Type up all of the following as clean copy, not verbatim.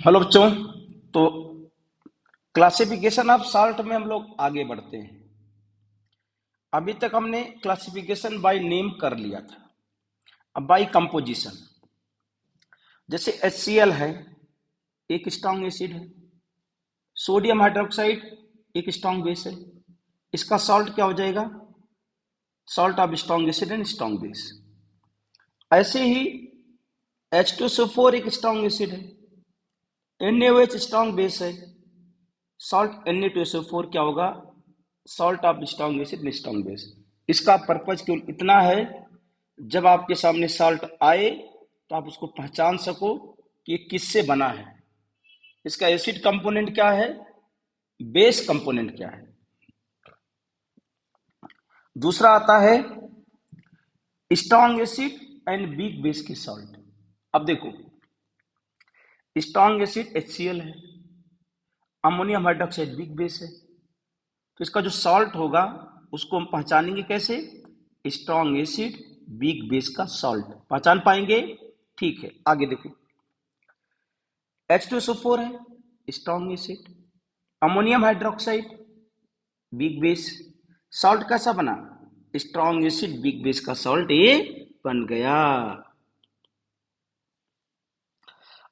Hello बच्चों। तो classification of salt में हम लोग आगे बढ़ते हैं। अभी तक हमने क्लासिफिकेशन बाय नेम कर लिया था। अब बाय कंपोजिशन, जैसे HCl है, एक स्ट्रॉन्ग एसिड है। सोडियम हाइड्रोक्साइड एक स्ट्रॉन्ग बेस है। इसका सॉल्ट क्या हो जाएगा? Salt of strong acid and strong base. ऐसे ही H2SO4 एक स्ट्रॉन्ग एसिड है। NaOH स्ट्रॉन्ग बेस है। सॉल्ट Na2SO4 क्या होगा? Salt of strong acid strong base. इसका पर्पज केवल इतना है, जब आपके सामने सॉल्ट आए तो आप उसको पहचान सको कि ये किससे बना है, इसका एसिड कंपोनेंट क्या है, बेस कंपोनेंट क्या है। दूसरा आता है strong acid and weak base की सॉल्ट। अब देखो, स्ट्रॉन्ग एसिड HCl है, अमोनियम हाइड्रोक्साइड वीक बेस है। तो इसका जो सॉल्ट होगा उसको हम पहचानेंगे कैसे? स्ट्रॉन्ग एसिड वीक बेस का सॉल्ट पहचान पाएंगे। ठीक है, आगे देखो, H2SO4 है strong acid, ammonium hydroxide weak base. Salt कैसा बना? स्ट्रॉन्ग एसिड वीक बेस का सॉल्ट ये बन गया।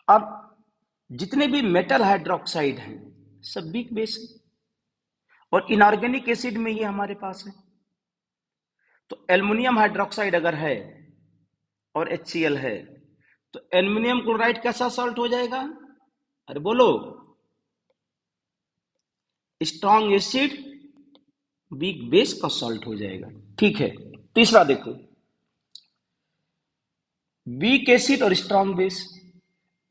अब जितने भी मेटल हाइड्रोक्साइड हैं सब वीक बेस है, और इनऑर्गेनिक एसिड में ये हमारे पास है। तो एल्युमिनियम हाइड्रोक्साइड अगर है और HCl है तो एल्युमिनियम क्लोराइड कैसा सॉल्ट हो जाएगा? अरे बोलो, स्ट्रॉन्ग एसिड वीक बेस का सॉल्ट हो जाएगा। ठीक है, तीसरा देखो, वीक एसिड और स्ट्रॉन्ग बेस।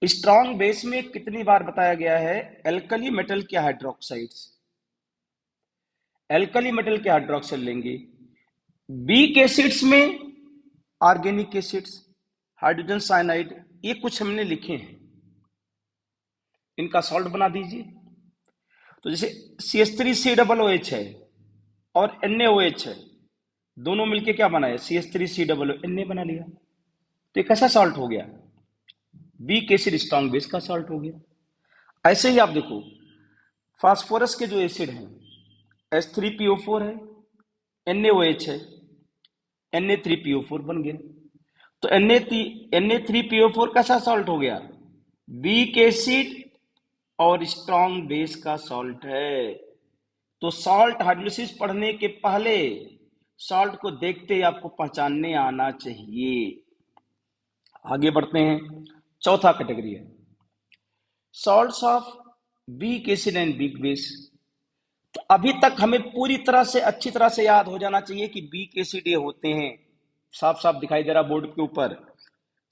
स्ट्रॉन्ग बेस में कितनी बार बताया गया है? एल्कली मेटल के हाइड्रोक्साइड्स, एल्कली मेटल के हाइड्रोक्साइड लेंगे। वीक एसिड्स में ऑर्गेनिक एसिड्स, हाइड्रोजन साइनाइड, ये कुछ हमने लिखे हैं, इनका सॉल्ट बना दीजिए। तो जैसे CH3COOH है और NaOH है, दोनों मिलके क्या बना है? CH3COOH, Na बना लिया। तो ये कैसा सॉल्ट हो गया? वीक एसिड स्ट्रॉन्ग बेस का सॉल्ट हो गया। ऐसे ही आप देखो, फास्फोरस के जो एसिड हैं, H3PO4 है, NaOH है, Na3PO4 बन गया। तो Na3PO4 कैसा सॉल्ट हो गया? वीक एसिड और स्ट्रॉन्ग बेस का सॉल्ट है। तो सॉल्ट हाइड्रोलिसिस पढ़ने के पहले सॉल्ट को देखते ही आपको पहचानने आना चाहिए। आगे बढ़ते हैं, चौथा कैटेगरी है salts of weak acid and weak base. तो अभी तक हमें पूरी तरह से अच्छी तरह से याद हो जाना चाहिए कि वीक एसिड ये होते हैं। साफ साफ दिखाई दे रहा बोर्ड के ऊपर,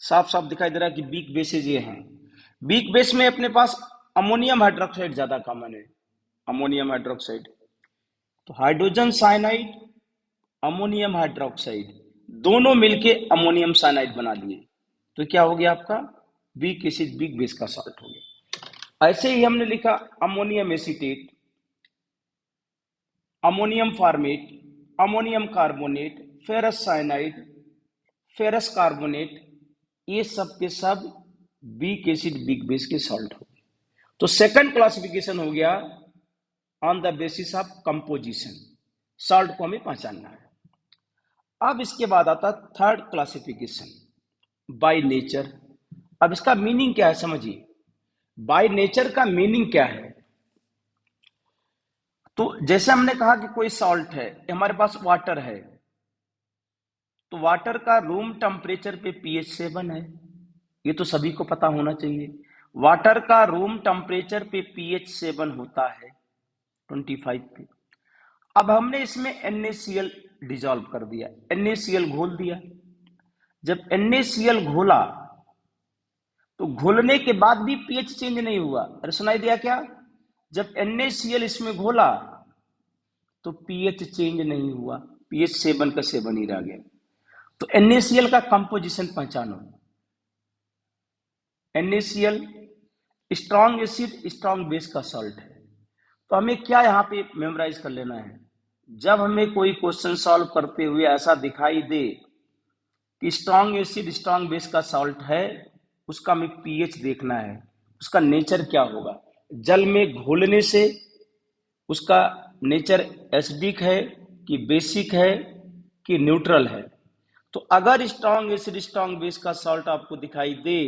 साफ साफ दिखाई दे रहा कि वीक बेसेज ये हैं। वीक बेस में अपने पास अमोनियम हाइड्रोक्साइड ज्यादा कॉमन है। अमोनियम हाइड्रोक्साइड, तो हाइड्रोजन साइनाइड, अमोनियम हाइड्रोक्साइड, दोनों मिलके अमोनियम साइनाइड बना लिए। तो क्या हो गया आपका? वीक एसिड वीक बेस का सॉल्ट हो गया। ऐसे ही हमने लिखा ammonium acetate, ammonium format, ammonium carbonate, ferrous cyanide, ferrous carbonate, ये सब के सब वीक एसिड वीक बेस के सॉल्ट हो गए। तो सेकंड क्लासिफिकेशन हो गया on the basis of composition, salt को हमें पहचानना है। अब इसके बाद आता थर्ड क्लासिफिकेशन बाय नेचर। अब इसका मीनिंग क्या है समझिए। बाय नेचर का मीनिंग क्या है? तो जैसे हमने कहा कि कोई सॉल्ट है, हमारे पास वाटर है, तो वाटर का रूम टेम्परेचर पे pH 7 है, ये तो सभी को पता होना चाहिए। वाटर का रूम टेम्परेचर पे pH 7 होता है 25 पे। अब हमने इसमें NaCl डिजॉल्व कर दिया, NaCl घोल दिया। जब NaCl घोला तो घोलने के बाद भी pH चेंज नहीं हुआ। अरे सुनाई दिया क्या? जब NaCl इसमें घोला तो pH चेंज नहीं हुआ, pH 7 का 7 ही रह गया। तो NaCl का कंपोजिशन पहचानो। NaCl strong acid strong base का सॉल्ट है। तो हमें क्या यहाँ पे मेमोराइज कर लेना है? जब हमें कोई क्वेश्चन सॉल्व करते हुए ऐसा दिखाई दे कि स्ट्रॉन्ग एसिड स्ट्रॉन्ग बेस का सॉल्ट है, उसका हमें pH देखना है, उसका नेचर क्या होगा, जल में घोलने से उसका नेचर एसिडिक है कि बेसिक है कि न्यूट्रल है। तो अगर स्ट्रॉन्ग एसिड स्ट्रॉन्ग बेस का सॉल्ट आपको दिखाई दे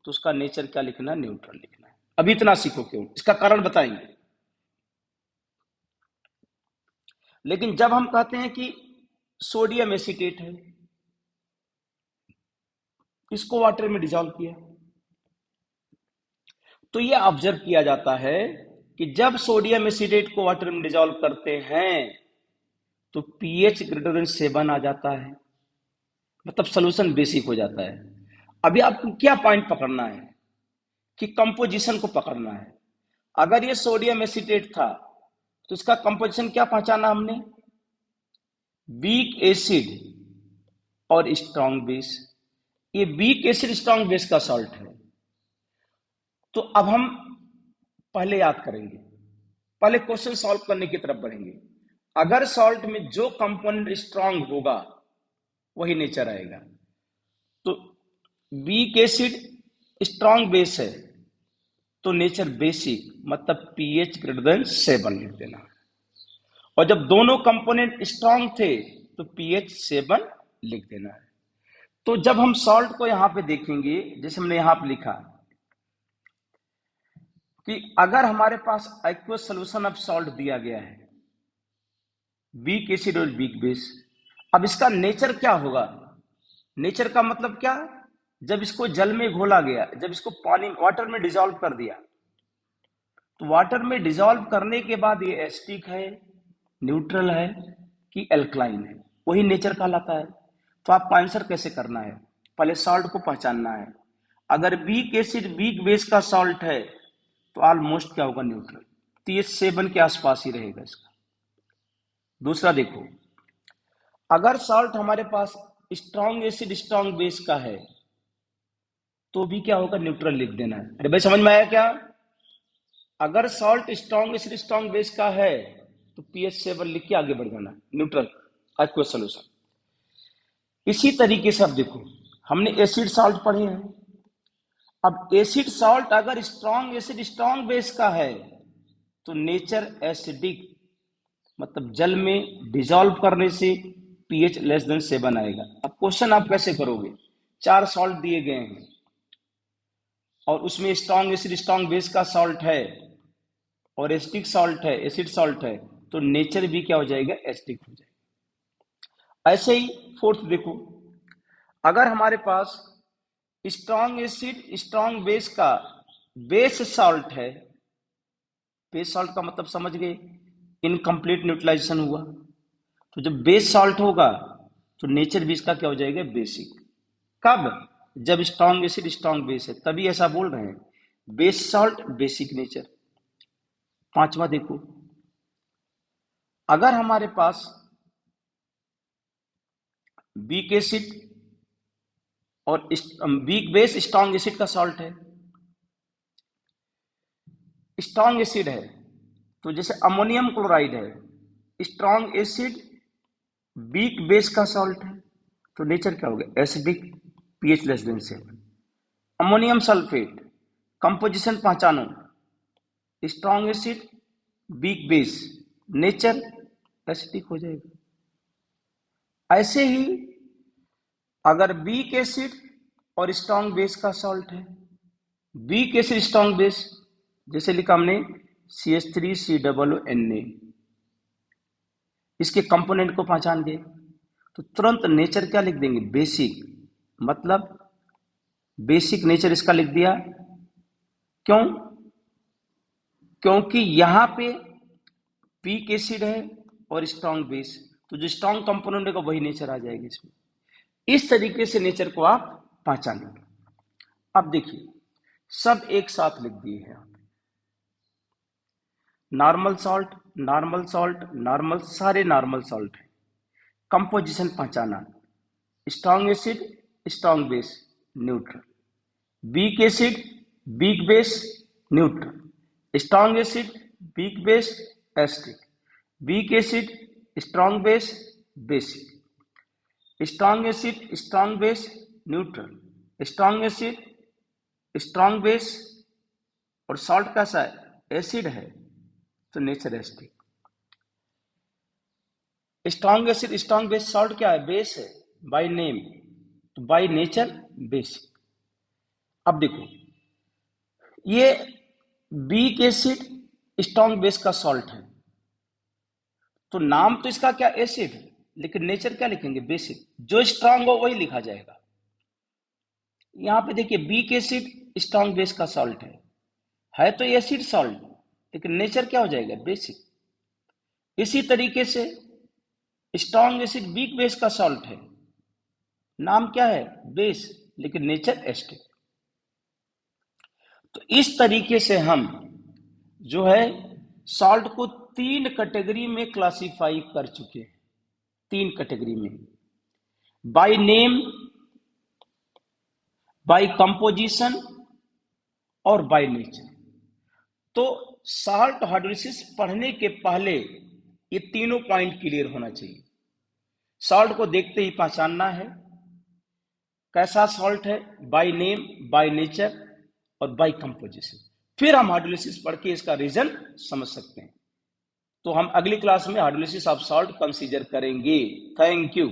तो उसका नेचर क्या लिखना है, न्यूट्रल लिखना है। अभी इतना सीखो क्यों, इसका कारण बताएंगे। लेकिन जब हम कहते हैं कि सोडियम एसीटेट है, इसको वाटर में डिजोल्व किया, तो यह ऑब्जर्व किया जाता है कि जब सोडियम एसीटेट को वाटर में डिजोल्व करते हैं तो पीएच ग्रेटर देन 7 आ जाता है, मतलब सोल्यूशन बेसिक हो जाता है। अभी आपको क्या पॉइंट पकड़ना है कि कंपोजिशन को पकड़ना है। अगर ये सोडियम एसीटेट था तो इसका कंपोजिशन क्या पहचाना हमने, वीक एसिड और स्ट्रॉन्ग बेस। ये वीक एसिड स्ट्रॉन्ग बेस का सॉल्ट है। तो अब हम पहले याद करेंगे, पहले क्वेश्चन सॉल्व करने की तरफ बढ़ेंगे। अगर सॉल्ट में जो कंपोनेंट स्ट्रांग होगा वही नेचर आएगा। तो वीक एसिड स्ट्रांग बेस है तो नेचर बेसिक, मतलब पीएच ग्रेटर देन 7 लिख देना। और जब दोनों कंपोनेंट स्ट्रांग थे तो पीएच 7 लिख देना है। तो जब हम सॉल्ट को यहां पे देखेंगे, जैसे हमने यहां पे लिखा कि अगर हमारे पास एक्वस सॉल्यूशन ऑफ सॉल्ट दिया गया है, वीक एसिड और वीक बेस, अब इसका नेचर क्या होगा। नेचर का मतलब क्या, जब इसको जल में घोला गया, जब इसको पानी वाटर में डिसॉल्व कर दिया, तो वाटर में डिसॉल्व करने के बाद ये एसिडिक है, न्यूट्रल है कि एल्कलाइन है, वही नेचर कहलाता है। तो आपको आंसर कैसे करना है, पहले सॉल्ट को पहचानना है। अगर वीक एसिड वीक बेस का सॉल्ट है तो ऑलमोस्ट क्या होगा, न्यूट्रल, तो ये 7 के आसपास ही रहेगा इसका। दूसरा देखो, अगर सॉल्ट हमारे पास स्ट्रॉन्ग एसिड स्ट्रॉन्ग बेस का है तो भी क्या होगा, न्यूट्रल लिख देना है। अरे भाई समझ में आया क्या, अगर salt strong acid strong base का है तो पीएच 7 लिख के आगे बढ़ जाना, न्यूट्रल एक्वस सॉल्यूशन। इसी तरीके से अब देखो, हमने एसिड सॉल्ट पढ़े हैं। अब एसिड सॉल्ट अगर स्ट्रॉन्ग एसिड स्ट्रॉन्ग बेस का है तो नेचर एसिडिक, मतलब जल में डिसॉल्व करने से पीएच लेस देन 7 आएगा। अब क्वेश्चन आप कैसे करोगे, 4 सॉल्ट दिए गए हैं और उसमें स्ट्रॉन्ग एसिड स्ट्रॉन्ग बेस का सॉल्ट है और एसिडिक सॉल्ट है, एसिड सॉल्ट है, तो नेचर भी क्या हो जाएगा, एसिडिक हो जाएगा। ऐसे ही फोर्थ देखो, अगर हमारे पास स्ट्रॉन्ग एसिड स्ट्रॉन्ग बेस का बेस सॉल्ट है, बेस सॉल्ट का मतलब समझ गए, इनकम्प्लीट न्यूट्रलाइजेशन हुआ, तो जब बेस सॉल्ट होगा तो नेचर भी इसका क्या हो जाएगा, बेसिक। कब, जब स्ट्रॉन्ग एसिड स्ट्रॉन्ग बेस है तभी ऐसा बोल रहे हैं, बेस सॉल्ट बेसिक नेचर। पांचवा देखो, अगर हमारे पास वीक एसिड और वीक बेस स्ट्रॉन्ग एसिड का सॉल्ट है, स्ट्रॉन्ग एसिड है तो जैसे अमोनियम क्लोराइड है, स्ट्रॉन्ग एसिड वीक बेस का सॉल्ट है तो नेचर क्या होगा, acidic, pH less than 7। Ammonium sulphate, composition पहचानो, strong acid weak base, nature acidic हो जाएगा। ऐसे ही अगर वीक एसिड और स्ट्रॉन्ग बेस का सॉल्ट है, वीक एसिड स्ट्रॉन्ग बेस, जैसे लिखा हमने CH3COONA, इसके कंपोनेंट को पहचान गए तो तुरंत नेचर क्या लिख देंगे, बेसिक, मतलब बेसिक नेचर इसका लिख दिया। क्यों, क्योंकि यहां पे वीक एसिड है और स्ट्रॉन्ग बेस, तो जो स्ट्रॉन्ग कंपोनेंट होगा वही नेचर आ जाएगा इसमें। इस तरीके से नेचर को आप पहचानेंगे। अब देखिए, सब एक साथ लिख दिए हैं, normal salt normal salt normal, सारे नॉर्मल सॉल्ट है। कंपोजिशन पहचाना, strong acid strong base neutral, weak acid weak base neutral, strong acid weak base acidic, week acid strong base basic, strong acid strong base neutral, strong acid strong base और salt कैसा है, acid है, तो nature acidic. Strong acid strong base, salt क्या है, base है by name, तो by nature basic. अब देखो ये वीक एसिड स्ट्रॉन्ग बेस का सॉल्ट है, तो नाम तो इसका क्या, एसिड, लेकिन नेचर क्या लिखेंगे, बेसिक। जो स्ट्रांग हो वही लिखा जाएगा। यहां पे देखिए वीक एसिड स्ट्रांग बेस का सॉल्ट है तो एसिड सॉल्ट, लेकिन नेचर क्या हो जाएगा, बेसिक। इसी तरीके से स्ट्रांग एसिड वीक बेस का सॉल्ट है, नाम क्या है, बेस, लेकिन नेचर एसिडिक। तो इस तरीके से हम जो है सॉल्ट को 3 कैटेगरी में क्लासिफाई कर चुके हैं, 3 कैटेगरी में, बाय नेम, बाय कंपोजिशन और बाय नेचर। तो सॉल्ट हाइड्रोलिसिस पढ़ने के पहले ये तीनों पॉइंट क्लियर होना चाहिए। सॉल्ट को देखते ही पहचानना है कैसा सॉल्ट है, बाय नेम, बाय नेचर और बाय कंपोजिशन। फिर हम हाइड्रोलिसिस पढ़ के इसका रीजन समझ सकते हैं। तो हम अगली क्लास में हाइड्रोलिसिस ऑफ सॉल्ट कंसीडर करेंगे। Thank you.